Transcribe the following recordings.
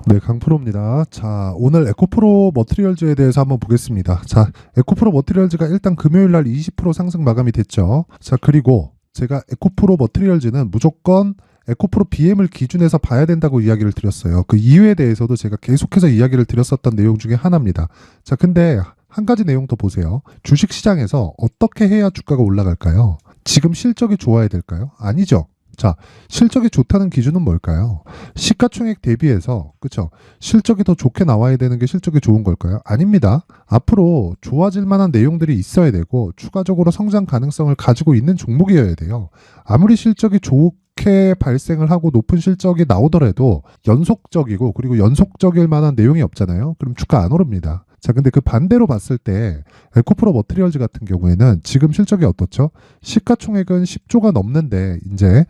네, 강프로입니다. 자, 오늘 에코프로 머티리얼즈에 대해서 한번 보겠습니다. 자, 에코프로 머티리얼즈가 일단 금요일 날 20% 상승 마감이 됐죠. 자, 그리고 제가 에코프로 머티리얼즈는 무조건 에코프로 BM을 기준해서 봐야 된다고 이야기를 드렸어요. 그 이유에 대해서도 제가 계속해서 이야기를 드렸었던 내용 중에 하나입니다. 자, 근데 한 가지 내용 더 보세요. 주식시장에서 어떻게 해야 주가가 올라갈까요? 지금 실적이 좋아야 될까요? 아니죠. 자, 실적이 좋다는 기준은 뭘까요? 시가총액 대비해서, 그쵸? 실적이 더 좋게 나와야 되는 게 실적이 좋은 걸까요? 아닙니다. 앞으로 좋아질 만한 내용들이 있어야 되고, 추가적으로 성장 가능성을 가지고 있는 종목이어야 돼요. 아무리 실적이 좋게 발생을 하고 높은 실적이 나오더라도 연속적이고, 그리고 연속적일 만한 내용이 없잖아요. 그럼 주가 안 오릅니다. 자, 근데 그 반대로 봤을 때 에코프로 머티리얼즈 같은 경우에는 지금 실적이 어떻죠? 시가총액은 10조가 넘는데 이제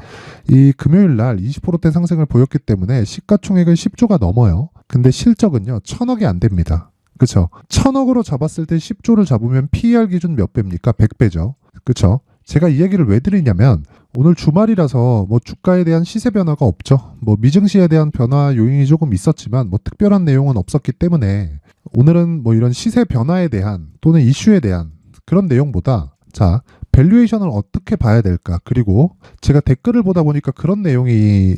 이 금요일 날 20%대 상승을 보였기 때문에 시가총액은 10조가 넘어요. 근데 실적은요, 1000억이 안 됩니다. 그쵸? 1000억으로 잡았을 때 10조를 잡으면 PER 기준 몇 배입니까? 100배죠. 그쵸? 제가 이 얘기를 왜 드리냐면 오늘 주말이라서 뭐 주가에 대한 시세 변화가 없죠. 뭐 미증시에 대한 변화 요인이 조금 있었지만 뭐 특별한 내용은 없었기 때문에 오늘은 뭐 이런 시세 변화에 대한 또는 이슈에 대한 그런 내용보다 자, 밸류에이션을 어떻게 봐야 될까? 그리고 제가 댓글을 보다 보니까 그런 내용이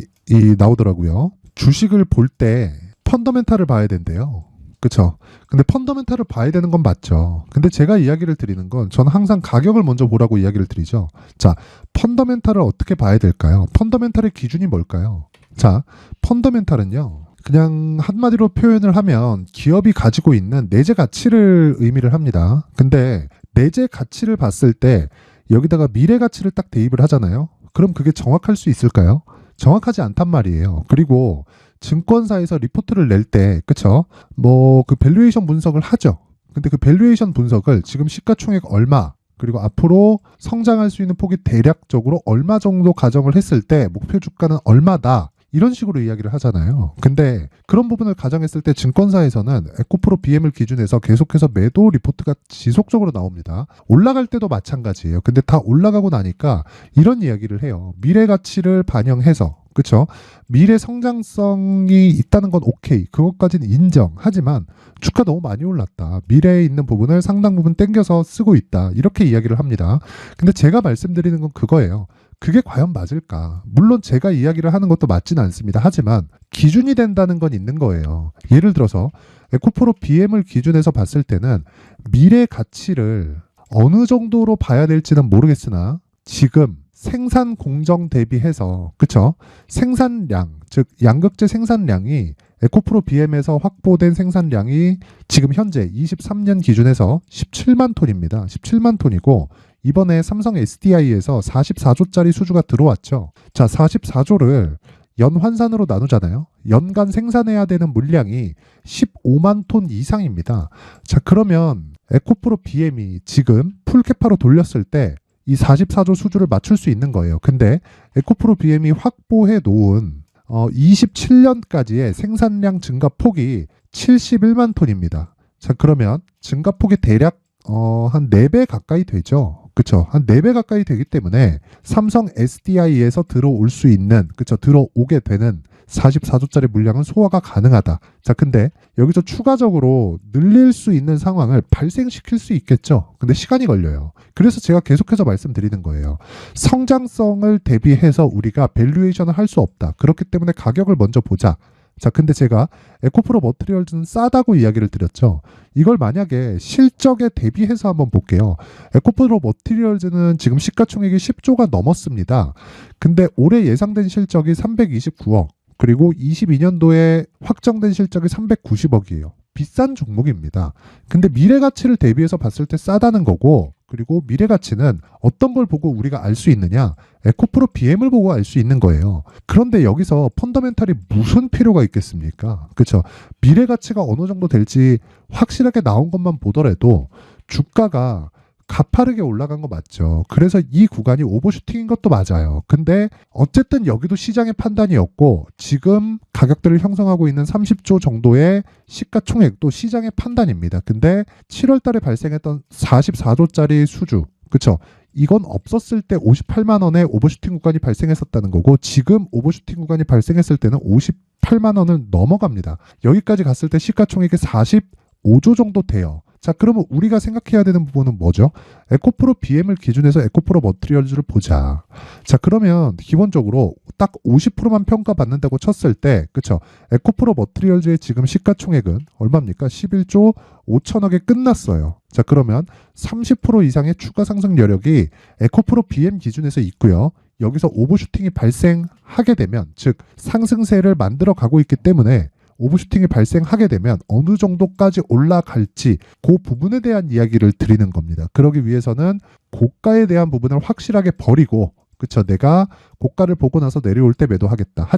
나오더라고요. 주식을 볼 때 펀더멘탈을 봐야 된대요. 그쵸? 근데 펀더멘탈을 봐야 되는 건 맞죠. 근데 제가 이야기를 드리는 건 저는 항상 가격을 먼저 보라고 이야기를 드리죠. 자, 펀더멘탈을 어떻게 봐야 될까요? 펀더멘탈의 기준이 뭘까요? 자, 펀더멘탈은요. 그냥 한마디로 표현을 하면 기업이 가지고 있는 내재 가치를 의미를 합니다. 근데 내재 가치를 봤을 때 여기다가 미래 가치를 딱 대입을 하잖아요. 그럼 그게 정확할 수 있을까요? 정확하지 않단 말이에요. 그리고 증권사에서 리포트를 낼 때, 그쵸? 뭐, 그 밸류에이션 분석을 하죠. 근데 그 밸류에이션 분석을 지금 시가총액 얼마, 그리고 앞으로 성장할 수 있는 폭이 대략적으로 얼마 정도 가정을 했을 때 목표 주가는 얼마다. 이런 식으로 이야기를 하잖아요. 근데 그런 부분을 가정했을 때 증권사에서는 에코프로 BM을 기준해서 계속해서 매도 리포트가 지속적으로 나옵니다. 올라갈 때도 마찬가지예요. 근데 다 올라가고 나니까 이런 이야기를 해요. 미래 가치를 반영해서 그쵸? 미래 성장성이 있다는 건 오케이. 그것까지는 인정. 하지만 주가 너무 많이 올랐다. 미래에 있는 부분을 상당 부분 땡겨서 쓰고 있다. 이렇게 이야기를 합니다. 근데 제가 말씀드리는 건 그거예요. 그게 과연 맞을까? 물론 제가 이야기를 하는 것도 맞지는 않습니다. 하지만 기준이 된다는 건 있는 거예요. 예를 들어서 에코프로 BM을 기준해서 봤을 때는 미래 가치를 어느 정도로 봐야 될지는 모르겠으나 지금 생산 공정 대비해서 그쵸? 생산량, 즉 양극재 생산량이 에코프로 BM에서 확보된 생산량이 지금 현재 23년 기준에서 17만 톤입니다. 17만 톤이고 이번에 삼성 SDI에서 44조짜리 수주가 들어왔죠. 자, 44조를 연환산으로 나누잖아요. 연간 생산해야 되는 물량이 15만 톤 이상입니다. 자, 그러면 에코프로 BM이 지금 풀캐파로 돌렸을 때 이 44조 수주를 맞출 수 있는 거예요. 근데 에코프로 BM이 확보해 놓은 27년까지의 생산량 증가 폭이 71만 톤입니다. 자, 그러면 증가 폭이 대략 한 4배 가까이 되죠. 그쵸? 한 4배 가까이 되기 때문에 삼성 SDI에서 들어올 수 있는, 그쵸? 들어오게 되는 44조짜리 물량은 소화가 가능하다. 자, 근데 여기서 추가적으로 늘릴 수 있는 상황을 발생시킬 수 있겠죠. 근데 시간이 걸려요. 그래서 제가 계속해서 말씀드리는 거예요. 성장성을 대비해서 우리가 밸류에이션을 할 수 없다. 그렇기 때문에 가격을 먼저 보자. 자, 근데 제가 에코프로 머티리얼즈는 싸다고 이야기를 드렸죠. 이걸 만약에 실적에 대비해서 한번 볼게요. 에코프로 머티리얼즈는 지금 시가총액이 10조가 넘었습니다. 근데 올해 예상된 실적이 329억. 그리고 22년도에 확정된 실적이 390억이에요. 비싼 종목입니다. 근데 미래 가치를 대비해서 봤을 때 싸다는 거고, 그리고 미래 가치는 어떤 걸 보고 우리가 알 수 있느냐? 에코프로 BM을 보고 알 수 있는 거예요. 그런데 여기서 펀더멘탈이 무슨 필요가 있겠습니까? 그렇죠? 미래 가치가 어느 정도 될지 확실하게 나온 것만 보더라도 주가가 가파르게 올라간 거 맞죠. 그래서 이 구간이 오버슈팅인 것도 맞아요. 근데 어쨌든 여기도 시장의 판단이었고 지금 가격대를 형성하고 있는 30조 정도의 시가총액도 시장의 판단입니다. 근데 7월 달에 발생했던 44조짜리 수주, 그쵸? 이건 없었을 때 58만 원의 오버슈팅 구간이 발생했었다는 거고 지금 오버슈팅 구간이 발생했을 때는 58만 원을 넘어갑니다. 여기까지 갔을 때 시가총액이 45조 정도 돼요. 자, 그러면 우리가 생각해야 되는 부분은 뭐죠? 에코프로 BM을 기준해서 에코프로 머티리얼즈를 보자. 자, 그러면 기본적으로 딱 50%만 평가받는다고 쳤을 때, 그쵸? 에코프로 머티리얼즈의 지금 시가총액은 얼마입니까? 11조 5천억에 끝났어요. 자, 그러면 30% 이상의 추가 상승 여력이 에코프로 BM 기준에서 있고요. 여기서 오버슈팅이 발생하게 되면, 즉 상승세를 만들어 가고 있기 때문에 오버슈팅이 발생하게 되면 어느 정도까지 올라갈지 그 부분에 대한 이야기를 드리는 겁니다. 그러기 위해서는 고가에 대한 부분을 확실하게 버리고, 그쵸? 내가 고가를 보고 나서 내려올 때 매도하겠다.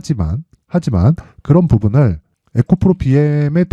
하지만 그런 부분을 에코프로 BM에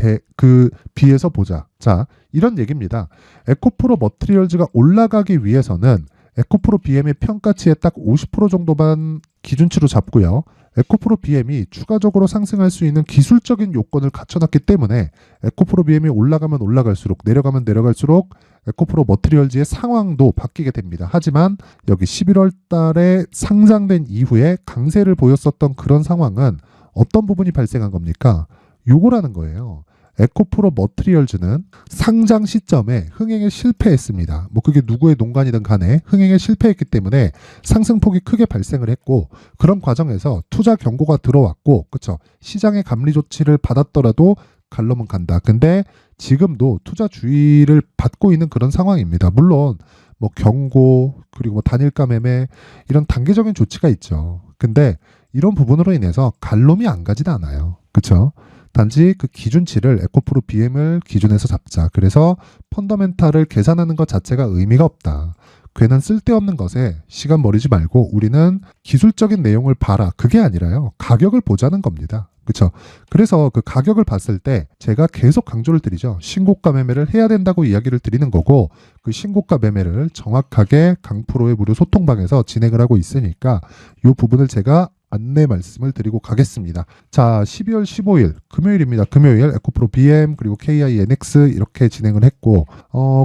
비해서 보자. 자, 이런 얘기입니다. 에코프로 머티리얼즈가 올라가기 위해서는 에코프로 BM의 평가치의 딱 50% 정도만 기준치로 잡고요. 에코프로 BM이 추가적으로 상승할 수 있는 기술적인 요건을 갖춰놨기 때문에 에코프로 BM이 올라가면 올라갈수록 내려가면 내려갈수록 에코프로 머티리얼즈의 상황도 바뀌게 됩니다. 하지만 여기 11월 달에 상장된 이후에 강세를 보였었던 그런 상황은 어떤 부분이 발생한 겁니까? 요거라는 거예요. 에코프로 머티리얼즈는 상장 시점에 흥행에 실패했습니다. 뭐 그게 누구의 농간이든 간에 흥행에 실패했기 때문에 상승폭이 크게 발생을 했고 그런 과정에서 투자 경고가 들어왔고 그쵸? 시장의 감리 조치를 받았더라도 갈로면 간다. 근데 지금도 투자 주의를 받고 있는 그런 상황입니다. 물론 뭐 경고 그리고 뭐 단일가 매매 이런 단계적인 조치가 있죠. 근데 이런 부분으로 인해서 갈롬이 안 가진 않아요. 그쵸? 단지 그 기준치를 에코프로 BM을 기준해서 잡자. 그래서 펀더멘탈을 계산하는 것 자체가 의미가 없다. 괜한 쓸데없는 것에 시간 버리지 말고 우리는 기술적인 내용을 봐라. 그게 아니라요. 가격을 보자는 겁니다. 그렇죠? 그래서 그 가격을 봤을 때 제가 계속 강조를 드리죠. 신고가 매매를 해야 된다고 이야기를 드리는 거고 그 신고가 매매를 정확하게 강프로의 무료 소통방에서 진행을 하고 있으니까 이 부분을 제가 안내 말씀을 드리고 가겠습니다. 자, 12월 15일 금요일입니다. 금요일 에코프로 BM 그리고 KINX 이렇게 진행을 했고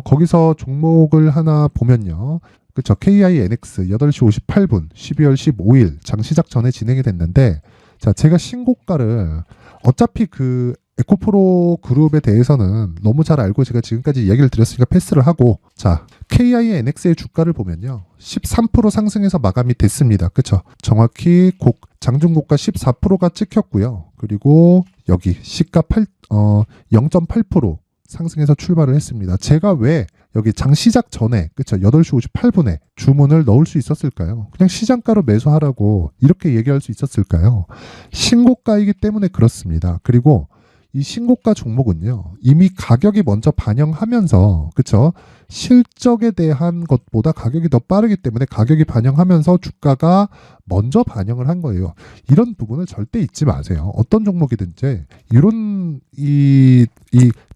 거기서 종목을 하나 보면요. 그쵸? KINX 8시 58분 12월 15일 장 시작 전에 진행이 됐는데 자, 제가 신고가를 어차피 그 에코프로 그룹에 대해서는 너무 잘 알고 제가 지금까지 이야기를 드렸으니까 패스를 하고 자, KINX의 주가를 보면요. 13% 상승해서 마감이 됐습니다. 그쵸? 정확히 장중고가 14%가 찍혔고요. 그리고 여기 시가 0.8% 상승해서 출발을 했습니다. 제가 왜 여기 장 시작 전에 그쵸? 8시 58분에 주문을 넣을 수 있었을까요? 그냥 시장가로 매수하라고 이렇게 얘기할 수 있었을까요? 신고가이기 때문에 그렇습니다. 그리고 이 신고가 종목은요. 이미 가격이 먼저 반영하면서 그쵸? 실적에 대한 것보다 가격이 더 빠르기 때문에 가격이 반영하면서 주가가 먼저 반영을 한 거예요. 이런 부분을 절대 잊지 마세요. 어떤 종목이든지 이런 이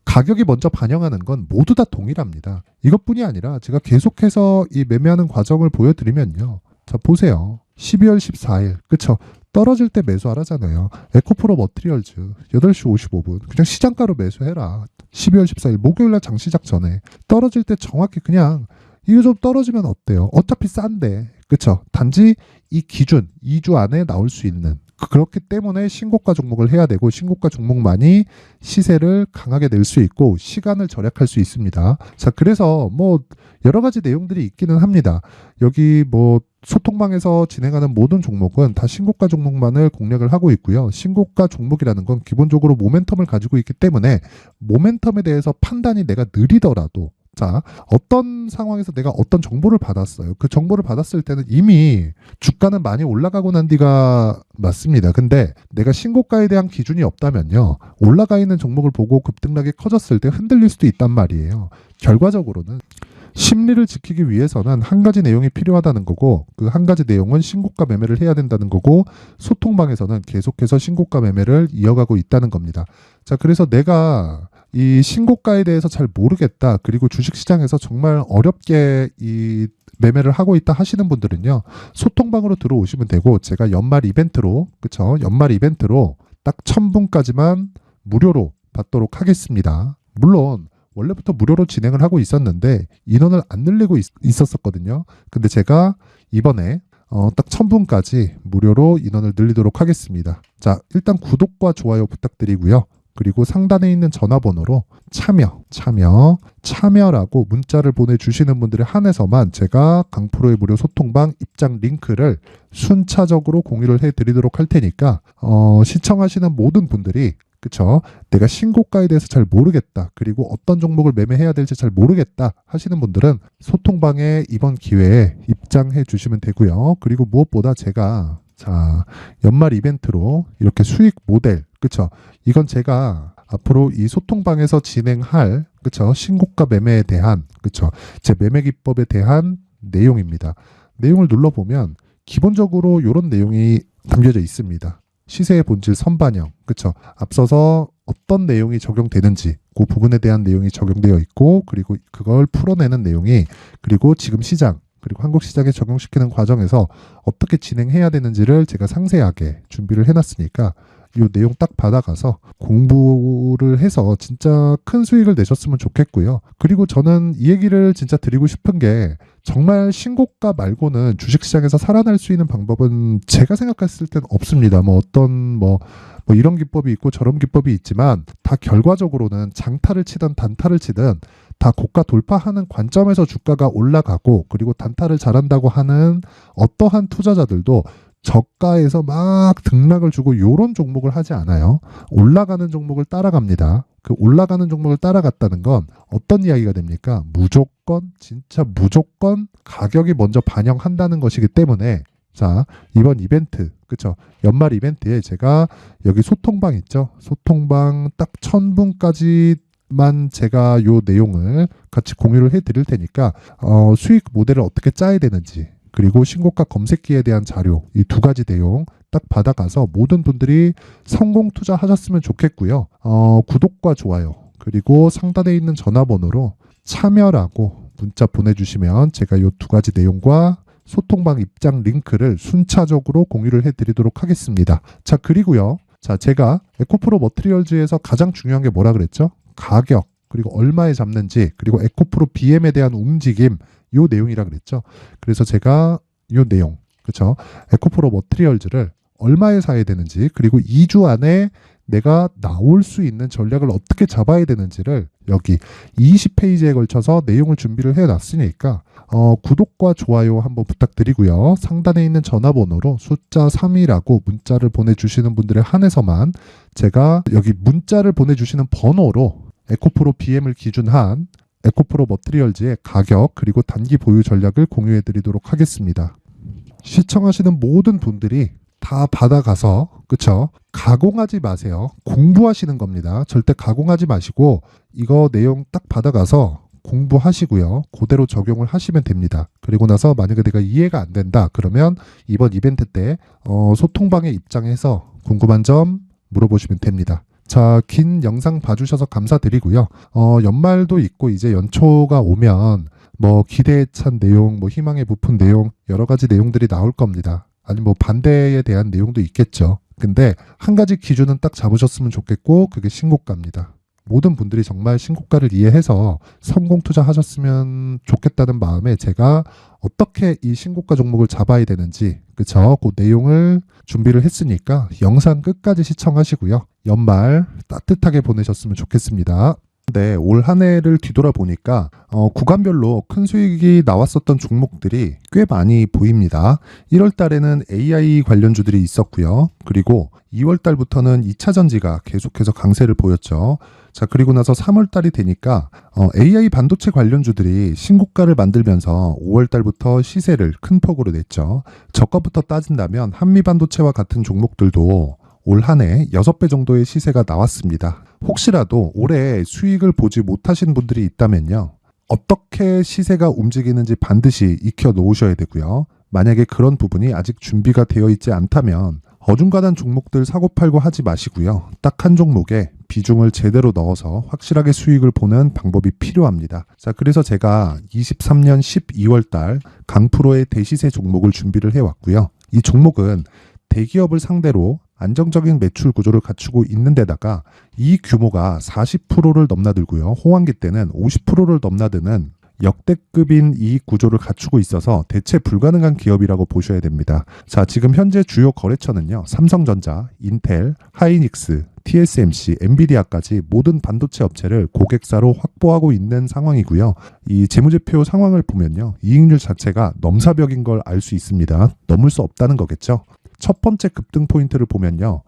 가격이 먼저 반영하는 건 모두 다 동일합니다. 이것뿐이 아니라 제가 계속해서 이 매매하는 과정을 보여드리면요. 자, 보세요. 12월 14일 그쵸? 떨어질 때 매수하라잖아요. 에코프로 머티리얼즈 8시 55분 그냥 시장가로 매수해라. 12월 14일 목요일날 장 시작 전에 떨어질 때 정확히 그냥 이거 좀 떨어지면 어때요? 어차피 싼데 그쵸? 단지 이 기준 2주 안에 나올 수 있는 그렇기 때문에 신고가 종목을 해야 되고 신고가 종목만이 시세를 강하게 낼 수 있고 시간을 절약할 수 있습니다. 자, 그래서 뭐 여러 가지 내용들이 있기는 합니다. 여기 뭐 소통방에서 진행하는 모든 종목은 다 신고가 종목만을 공략을 하고 있고요. 신고가 종목이라는 건 기본적으로 모멘텀을 가지고 있기 때문에 모멘텀에 대해서 판단이 내가 느리더라도 자, 어떤 상황에서 내가 어떤 정보를 받았어요. 그 정보를 받았을 때는 이미 주가는 많이 올라가고 난 뒤가 맞습니다. 근데 내가 신고가에 대한 기준이 없다면요. 올라가 있는 종목을 보고 급등락이 커졌을 때 흔들릴 수도 있단 말이에요. 결과적으로는 심리를 지키기 위해서는 한 가지 내용이 필요하다는 거고 그 한 가지 내용은 신고가 매매를 해야 된다는 거고 소통방에서는 계속해서 신고가 매매를 이어가고 있다는 겁니다. 자, 그래서 내가 이 신고가에 대해서 잘 모르겠다. 그리고 주식시장에서 정말 어렵게 이 매매를 하고 있다 하시는 분들은요. 소통방으로 들어오시면 되고 제가 연말 이벤트로 그쵸? 연말 이벤트로 딱 1000분까지만 무료로 받도록 하겠습니다. 물론 원래부터 무료로 진행을 하고 있었는데 인원을 안 늘리고 있었거든요. 근데 제가 이번에 딱 1000분까지 무료로 인원을 늘리도록 하겠습니다. 자, 일단 구독과 좋아요 부탁드리고요. 그리고 상단에 있는 전화번호로 참여라고 문자를 보내주시는 분들에 한해서만 제가 강프로의 무료 소통방 입장 링크를 순차적으로 공유를 해드리도록 할 테니까 시청하시는 모든 분들이 그쵸? 내가 신고가에 대해서 잘 모르겠다. 그리고 어떤 종목을 매매해야 될지 잘 모르겠다 하시는 분들은 소통방에 이번 기회에 입장해 주시면 되고요. 그리고 무엇보다 제가 연말 이벤트로 이렇게 수익 모델, 그쵸? 이건 제가 앞으로 이 소통방에서 진행할, 그쵸? 신고가 매매에 대한, 그쵸? 제 매매 기법에 대한 내용입니다. 내용을 눌러보면 기본적으로 이런 내용이 담겨져 있습니다. 시세의 본질 선반영, 그쵸? 앞서서 어떤 내용이 적용되는지 그 부분에 대한 내용이 적용되어 있고, 그리고 그걸 풀어내는 내용이, 그리고 지금 시장, 그리고 한국 시장에 적용시키는 과정에서 어떻게 진행해야 되는지를 제가 상세하게 준비를 해놨으니까 이 내용 딱 받아가서 공부를 해서 진짜 큰 수익을 내셨으면 좋겠고요. 그리고 저는 이 얘기를 진짜 드리고 싶은 게 정말 신고가 말고는 주식시장에서 살아날 수 있는 방법은 제가 생각했을 땐 없습니다. 뭐 이런 기법이 있고 저런 기법이 있지만 다 결과적으로는 장타를 치든 단타를 치든 다 고가 돌파하는 관점에서 주가가 올라가고, 그리고 단타를 잘한다고 하는 어떠한 투자자들도 저가에서 막 등락을 주고 이런 종목을 하지 않아요. 올라가는 종목을 따라갑니다. 그 올라가는 종목을 따라갔다는 건 어떤 이야기가 됩니까? 진짜 무조건 가격이 먼저 반영한다는 것이기 때문에, 자, 이번 이벤트, 그쵸? 연말 이벤트에 제가 여기 소통방 있죠? 소통방 딱 1000분까지만 제가 요 내용을 같이 공유를 해 드릴 테니까 수익 모델을 어떻게 짜야 되는지, 그리고 신고가 검색기에 대한 자료, 이 두 가지 내용 딱 받아가서 모든 분들이 성공 투자하셨으면 좋겠고요. 구독과 좋아요, 그리고 상단에 있는 전화번호로 참여라고 문자 보내주시면 제가 이 두 가지 내용과 소통방 입장 링크를 순차적으로 공유를 해드리도록 하겠습니다. 자, 그리고요. 자, 제가 에코프로 머티리얼즈에서 가장 중요한 게 뭐라 그랬죠? 가격, 그리고 얼마에 잡는지, 그리고 에코프로 BM에 대한 움직임, 요 내용이라 그랬죠. 그래서 제가 요 내용, 그쵸? 에코프로 머티리얼즈를 얼마에 사야 되는지, 그리고 2주 안에 내가 나올 수 있는 전략을 어떻게 잡아야 되는지를 여기 20페이지에 걸쳐서 내용을 준비를 해놨으니까 구독과 좋아요 한번 부탁드리고요. 상단에 있는 전화번호로 숫자 3이라고 문자를 보내주시는 분들에 한해서만 제가 여기 문자를 보내주시는 번호로 에코프로 BM을 기준한 에코프로 머티리얼즈의 가격, 그리고 단기 보유 전략을 공유해 드리도록 하겠습니다. 시청하시는 모든 분들이 다 받아가서, 그쵸? 가공하지 마세요. 공부하시는 겁니다. 절대 가공하지 마시고 이거 내용 딱 받아가서 공부하시고요. 그대로 적용을 하시면 됩니다. 그리고 나서 만약에 내가 이해가 안 된다 그러면 이번 이벤트 때 소통방에 입장해서 궁금한 점 물어보시면 됩니다. 자, 긴 영상 봐주셔서 감사드리고요. 연말도 있고 이제 연초가 오면 뭐 기대에 찬 내용, 뭐 희망에 부푼 내용, 여러 가지 내용들이 나올 겁니다. 아니 뭐 반대에 대한 내용도 있겠죠. 근데 한 가지 기준은 딱 잡으셨으면 좋겠고, 그게 신고가입니다. 모든 분들이 정말 신고가를 이해해서 성공 투자하셨으면 좋겠다는 마음에 제가 어떻게 이 신고가 종목을 잡아야 되는지, 그쵸? 그 내용을 준비를 했으니까 영상 끝까지 시청하시고요. 연말 따뜻하게 보내셨으면 좋겠습니다. 네, 올 한 해를 뒤돌아보니까 구간별로 큰 수익이 나왔었던 종목들이 꽤 많이 보입니다. 1월 달에는 AI 관련주들이 있었고요. 그리고 2월 달부터는 2차 전지가 계속해서 강세를 보였죠. 자, 그리고 나서 3월 달이 되니까 AI 반도체 관련주들이 신고가를 만들면서 5월 달부터 시세를 큰 폭으로 냈죠. 저가부터 따진다면 한미반도체와 같은 종목들도 올 한 해 6배 정도의 시세가 나왔습니다. 혹시라도 올해 수익을 보지 못하신 분들이 있다면요, 어떻게 시세가 움직이는지 반드시 익혀 놓으셔야 되고요. 만약에 그런 부분이 아직 준비가 되어 있지 않다면 어중간한 종목들 사고팔고 하지 마시고요. 딱 한 종목에 비중을 제대로 넣어서 확실하게 수익을 보는 방법이 필요합니다. 자, 그래서 제가 23년 12월 달 강프로의 대시세 종목을 준비를 해왔고요. 이 종목은 대기업을 상대로 안정적인 매출 구조를 갖추고 있는 데다가 이 규모가 40%를 넘나들고요. 호황기 때는 50%를 넘나드는 역대급인 이익 구조를 갖추고 있어서 대체 불가능한 기업이라고 보셔야 됩니다. 자, 지금 현재 주요 거래처는요. 삼성전자, 인텔, 하이닉스, TSMC, 엔비디아까지 모든 반도체 업체를 고객사로 확보하고 있는 상황이고요. 이 재무제표 상황을 보면요. 이익률 자체가 넘사벽인 걸 알 수 있습니다. 넘을 수 없다는 거겠죠. 첫 번째 급등 포인트를 보면요.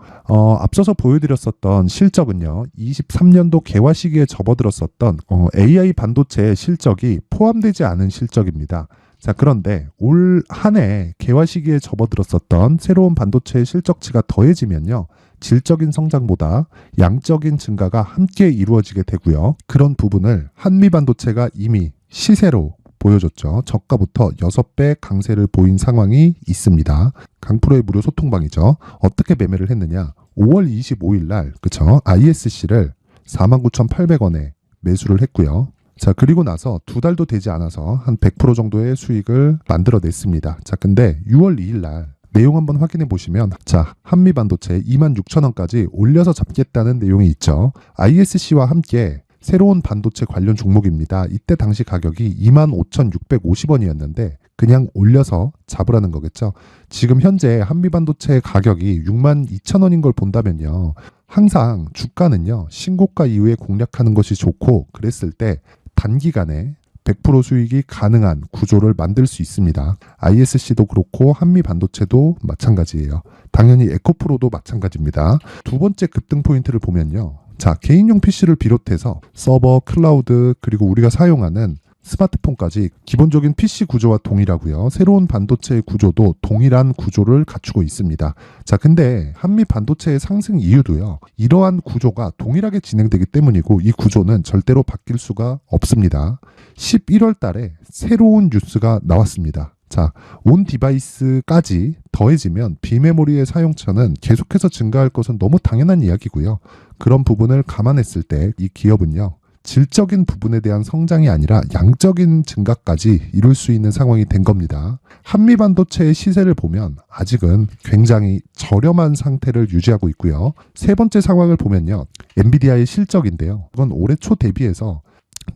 앞서서 보여드렸었던 실적은요. 23년도 개화 시기에 접어들었었던 AI 반도체의 실적이 포함되지 않은 실적입니다. 자, 그런데 올 한 해 개화 시기에 접어들었었던 새로운 반도체의 실적치가 더해지면요. 질적인 성장보다 양적인 증가가 함께 이루어지게 되고요. 그런 부분을 한미반도체가 이미 시세로 보여줬죠. 저가부터 6배 강세를 보인 상황이 있습니다. 강프로의 무료 소통방이죠. 어떻게 매매를 했느냐. 5월 25일 날 그쵸? ISC를 49,800원에 매수를 했고요. 자, 그리고 나서 2달도 되지 않아서 한 100% 정도의 수익을 만들어냈습니다. 자, 근데 6월 2일 날 내용 한번 확인해 보시면 자, 한미반도체 26,000원까지 올려서 잡겠다는 내용이 있죠. ISC와 함께 새로운 반도체 관련 종목입니다. 이때 당시 가격이 25,650원이었는데 그냥 올려서 잡으라는 거겠죠. 지금 현재 한미반도체 가격이 62,000원인 걸 본다면요. 항상 주가는요. 신고가 이후에 공략하는 것이 좋고 그랬을 때 단기간에 100% 수익이 가능한 구조를 만들 수 있습니다. ISC도 그렇고 한미반도체도 마찬가지예요. 당연히 에코프로도 마찬가지입니다. 두 번째 급등 포인트를 보면요. 자, 개인용 PC를 비롯해서 서버, 클라우드, 그리고 우리가 사용하는 스마트폰까지 기본적인 PC 구조와 동일하고요. 새로운 반도체의 구조도 동일한 구조를 갖추고 있습니다. 자, 근데 한미 반도체의 상승 이유도요. 이러한 구조가 동일하게 진행되기 때문이고 이 구조는 절대로 바뀔 수가 없습니다. 11월 달에 새로운 뉴스가 나왔습니다. 자, 온 디바이스까지 더해지면 비메모리의 사용처는 계속해서 증가할 것은 너무 당연한 이야기고요. 그런 부분을 감안했을 때 이 기업은요. 질적인 부분에 대한 성장이 아니라 양적인 증가까지 이룰 수 있는 상황이 된 겁니다. 한미반도체의 시세를 보면 아직은 굉장히 저렴한 상태를 유지하고 있고요. 세 번째 상황을 보면요. 엔비디아의 실적인데요. 이건 올해 초 대비해서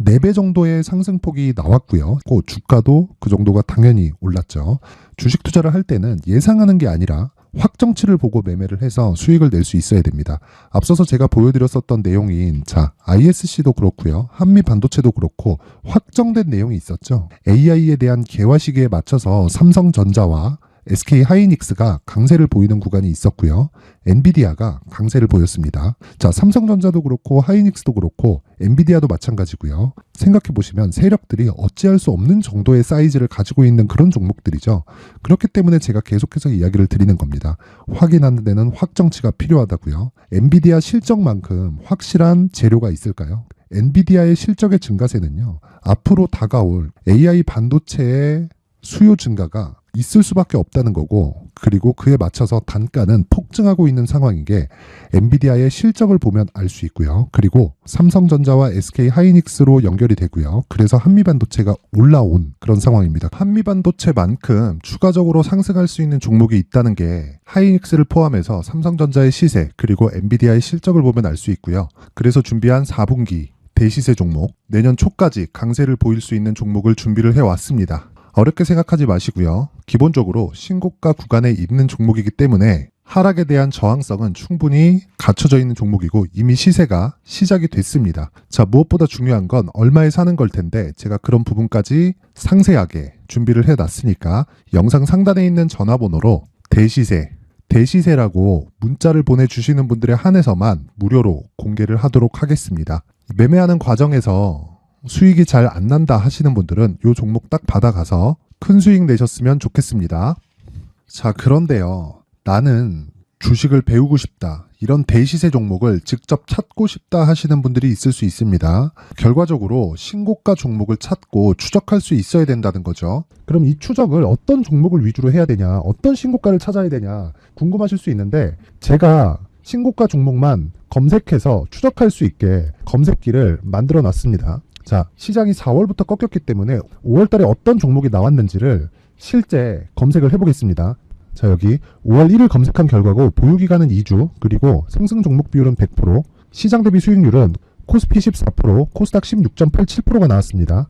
4배 정도의 상승폭이 나왔고요. 그 주가도 그 정도가 당연히 올랐죠. 주식 투자를 할 때는 예상하는 게 아니라 확정치를 보고 매매를 해서 수익을 낼 수 있어야 됩니다. 앞서서 제가 보여드렸었던 내용인 자, ISC도 그렇고요. 한미 반도체도 그렇고 확정된 내용이 있었죠. AI에 대한 개화 시기에 맞춰서 삼성전자와 SK 하이닉스가 강세를 보이는 구간이 있었고요. 엔비디아가 강세를 보였습니다. 자, 삼성전자도 그렇고 하이닉스도 그렇고 엔비디아도 마찬가지고요. 생각해 보시면 세력들이 어찌할 수 없는 정도의 사이즈를 가지고 있는 그런 종목들이죠. 그렇기 때문에 제가 계속해서 이야기를 드리는 겁니다. 확인하는 데는 확정치가 필요하다고요. 엔비디아 실적만큼 확실한 재료가 있을까요? 엔비디아의 실적의 증가세는요. 앞으로 다가올 AI 반도체의 수요 증가가 있을 수밖에 없다는 거고 그리고 그에 맞춰서 단가는 폭증하고 있는 상황인 게 엔비디아의 실적을 보면 알 수 있고요. 그리고 삼성전자와 SK 하이닉스로 연결이 되고요. 그래서 한미반도체가 올라온 그런 상황입니다. 한미반도체만큼 추가적으로 상승할 수 있는 종목이 있다는 게 하이닉스를 포함해서 삼성전자의 시세 그리고 엔비디아의 실적을 보면 알 수 있고요. 그래서 준비한 4분기 대시세 종목 내년 초까지 강세를 보일 수 있는 종목을 준비를 해왔습니다. 어렵게 생각하지 마시고요. 기본적으로 신고가 구간에 있는 종목이기 때문에 하락에 대한 저항성은 충분히 갖춰져 있는 종목이고 이미 시세가 시작이 됐습니다. 자, 무엇보다 중요한 건 얼마에 사는 걸 텐데 제가 그런 부분까지 상세하게 준비를 해놨으니까 영상 상단에 있는 전화번호로 대시세라고 문자를 보내주시는 분들에 한해서만 무료로 공개를 하도록 하겠습니다. 매매하는 과정에서 수익이 잘 안 난다 하시는 분들은 이 종목 딱 받아가서 큰 수익 내셨으면 좋겠습니다. 자, 그런데요. 나는 주식을 배우고 싶다. 이런 대시세 종목을 직접 찾고 싶다 하시는 분들이 있을 수 있습니다. 결과적으로 신고가 종목을 찾고 추적할 수 있어야 된다는 거죠. 그럼 이 추적을 어떤 종목을 위주로 해야 되냐, 어떤 신고가를 찾아야 되냐 궁금하실 수 있는데 제가 신고가 종목만 검색해서 추적할 수 있게 검색기를 만들어 놨습니다. 자, 시장이 4월부터 꺾였기 때문에 5월 달에 어떤 종목이 나왔는지를 실제 검색을 해보겠습니다. 자, 여기 5월 1일 검색한 결과고 보유기간은 2주, 그리고 상승 종목 비율은 100%, 시장 대비 수익률은 코스피 14%, 코스닥 16.87%가 나왔습니다.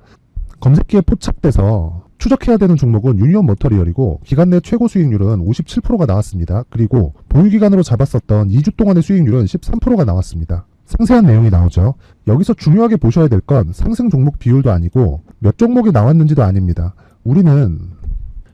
검색기에 포착돼서 추적해야 되는 종목은 유니온 머터리얼이고 기간 내 최고 수익률은 57%가 나왔습니다. 그리고 보유기간으로 잡았었던 2주 동안의 수익률은 13%가 나왔습니다. 상세한 내용이 나오죠. 여기서 중요하게 보셔야 될 건 상승 종목 비율도 아니고 몇 종목이 나왔는지도 아닙니다. 우리는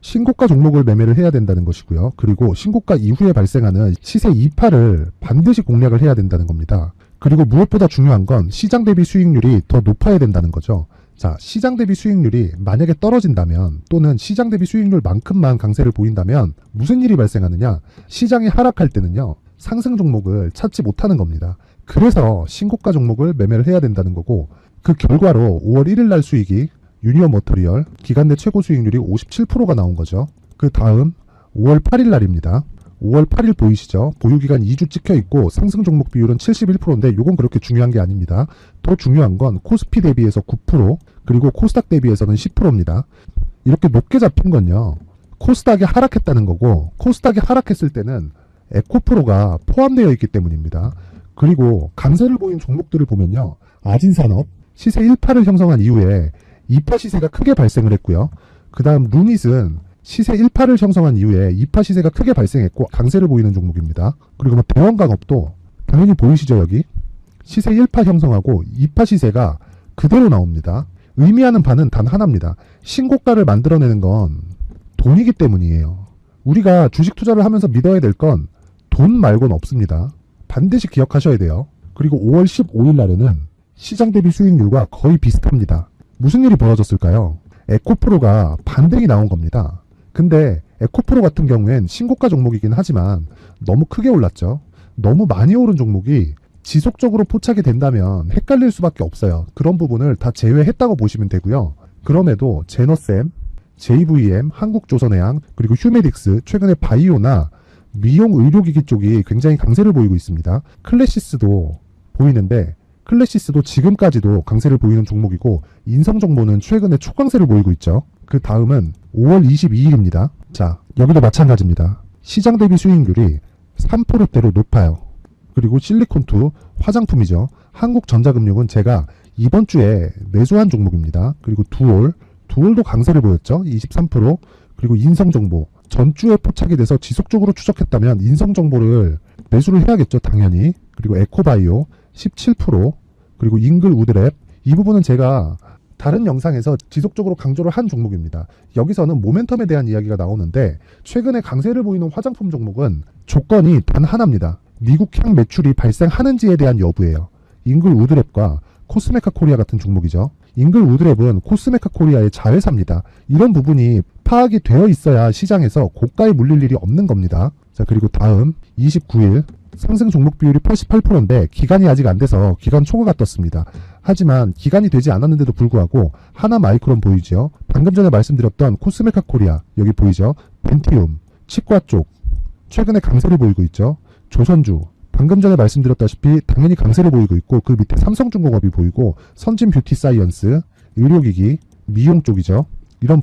신고가 종목을 매매를 해야 된다는 것이고요. 그리고 신고가 이후에 발생하는 시세 이파를 반드시 공략을 해야 된다는 겁니다. 그리고 무엇보다 중요한 건 시장 대비 수익률이 더 높아야 된다는 거죠. 자, 시장 대비 수익률이 만약에 떨어진다면 또는 시장 대비 수익률만큼만 강세를 보인다면 무슨 일이 발생하느냐? 시장이 하락할 때는요, 상승 종목을 찾지 못하는 겁니다. 그래서 신고가 종목을 매매를 해야 된다는 거고, 그 결과로 5월 1일 날 수익이 유니온 머터리얼 기간 내 최고 수익률이 57%가 나온 거죠. 그 다음 5월 8일 날입니다. 5월 8일 보이시죠? 보유기간 2주 찍혀 있고 상승 종목 비율은 71%인데 이건 그렇게 중요한 게 아닙니다. 더 중요한 건 코스피 대비해서 9%, 그리고 코스닥 대비해서는 10%입니다. 이렇게 높게 잡힌 건요, 코스닥이 하락했다는 거고, 코스닥이 하락했을 때는 에코프로가 포함되어 있기 때문입니다. 그리고 강세를 보인 종목들을 보면요, 아진산업 시세 1파를 형성한 이후에 2파 시세가 크게 발생을 했고요. 그 다음 루닛은 시세 1파를 형성한 이후에 2파 시세가 크게 발생했고 강세를 보이는 종목입니다. 그리고 뭐 대원강업도 당연히 보이시죠? 여기 시세 1파 형성하고 2파 시세가 그대로 나옵니다. 의미하는 바는 단 하나입니다. 신고가를 만들어내는 건 돈이기 때문이에요. 우리가 주식 투자를 하면서 믿어야 될 건 돈 말고는 없습니다. 반드시 기억하셔야 돼요. 그리고 5월 15일 날에는 시장 대비 수익률과 거의 비슷합니다. 무슨 일이 벌어졌을까요? 에코프로가 반등이 나온 겁니다. 근데 에코프로 같은 경우엔 신고가 종목이긴 하지만 너무 크게 올랐죠. 너무 많이 오른 종목이 지속적으로 포착이 된다면 헷갈릴 수밖에 없어요. 그런 부분을 다 제외했다고 보시면 되고요. 그럼에도 제너셈, JVM, 한국조선해양, 그리고 휴메딕스, 최근에 바이오나 미용 의료기기 쪽이 굉장히 강세를 보이고 있습니다. 클래시스도 보이는데 클래시스도 지금까지도 강세를 보이는 종목이고 인성정보는 최근에 초강세를 보이고 있죠. 그 다음은 5월 22일입니다. 자, 여기도 마찬가지입니다. 시장 대비 수익률이 3%대로 높아요. 그리고 실리콘2 화장품이죠. 한국전자금융은 제가 이번 주에 매수한 종목입니다. 그리고 두올도 강세를 보였죠. 23%. 그리고 인성정보 전주에 포착이 돼서 지속적으로 추적했다면 인성정보를 매수를 해야겠죠. 당연히. 그리고 에코바이오 17%, 그리고 잉글 우드랩, 이 부분은 제가 다른 영상에서 지속적으로 강조를 한 종목입니다. 여기서는 모멘텀에 대한 이야기가 나오는데 최근에 강세를 보이는 화장품 종목은 조건이 단 하나입니다. 미국 향 매출이 발생하는지에 대한 여부예요. 잉글 우드랩과 코스메카 코리아 같은 종목이죠. 잉글 우드랩은 코스메카 코리아의 자회사입니다. 이런 부분이 파악이 되어 있어야 시장에서 고가에 물릴 일이 없는 겁니다. 자, 그리고 다음 29일 상승 종목 비율이 88%인데 기간이 아직 안 돼서 기간 초과가 떴습니다. 하지만 기간이 되지 않았는데도 불구하고 하나 마이크론 보이죠. 방금 전에 말씀드렸던 코스메카 코리아 여기 보이죠. 벤티움, 치과 쪽 최근에 강세를 보이고 있죠. 조선주 방금 전에 말씀드렸다시피 당연히 강세를 보이고 있고 그 밑에 삼성중공업이 보이고 선진 뷰티 사이언스, 의료기기, 미용 쪽이죠. 이런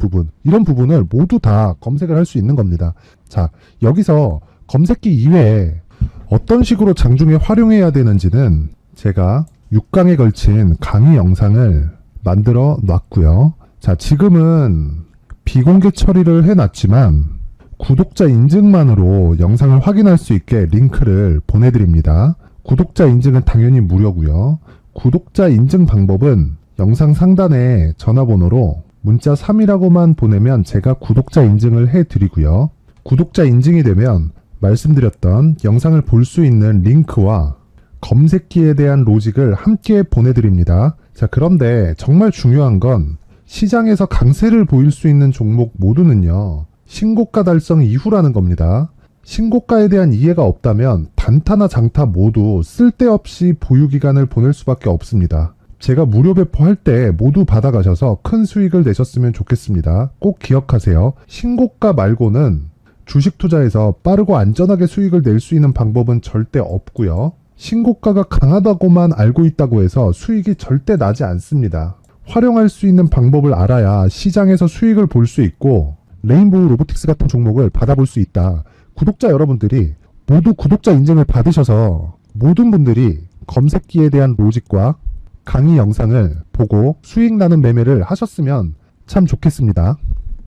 부분을 모두 다 검색을 할 수 있는 겁니다. 자, 여기서 검색기 이외에 어떤 식으로 장중에 활용해야 되는지는 제가 6강에 걸친 강의 영상을 만들어 놨고요. 자, 지금은 비공개 처리를 해놨지만 구독자 인증만으로 영상을 확인할 수 있게 링크를 보내드립니다. 구독자 인증은 당연히 무료고요. 구독자 인증 방법은 영상 상단에 전화번호로 문자 3이라고만 보내면 제가 구독자 인증을 해드리고요. 구독자 인증이 되면 말씀드렸던 영상을 볼 수 있는 링크와 검색기에 대한 로직을 함께 보내드립니다. 자, 그런데 정말 중요한 건 시장에서 강세를 보일 수 있는 종목 모두는요, 신고가 달성 이후라는 겁니다. 신고가에 대한 이해가 없다면 단타나 장타 모두 쓸데없이 보유기간을 보낼 수밖에 없습니다. 제가 무료 배포할 때 모두 받아가셔서 큰 수익을 내셨으면 좋겠습니다. 꼭 기억하세요. 신고가 말고는 주식 투자에서 빠르고 안전하게 수익을 낼 수 있는 방법은 절대 없고요. 신고가가 강하다고만 알고 있다고 해서 수익이 절대 나지 않습니다. 활용할 수 있는 방법을 알아야 시장에서 수익을 볼 수 있고 레인보우 로보틱스 같은 종목을 받아볼 수 있다. 구독자 여러분들이 모두 구독자 인증을 받으셔서 모든 분들이 검색기에 대한 로직과 강의 영상을 보고 수익 나는 매매를 하셨으면 참 좋겠습니다.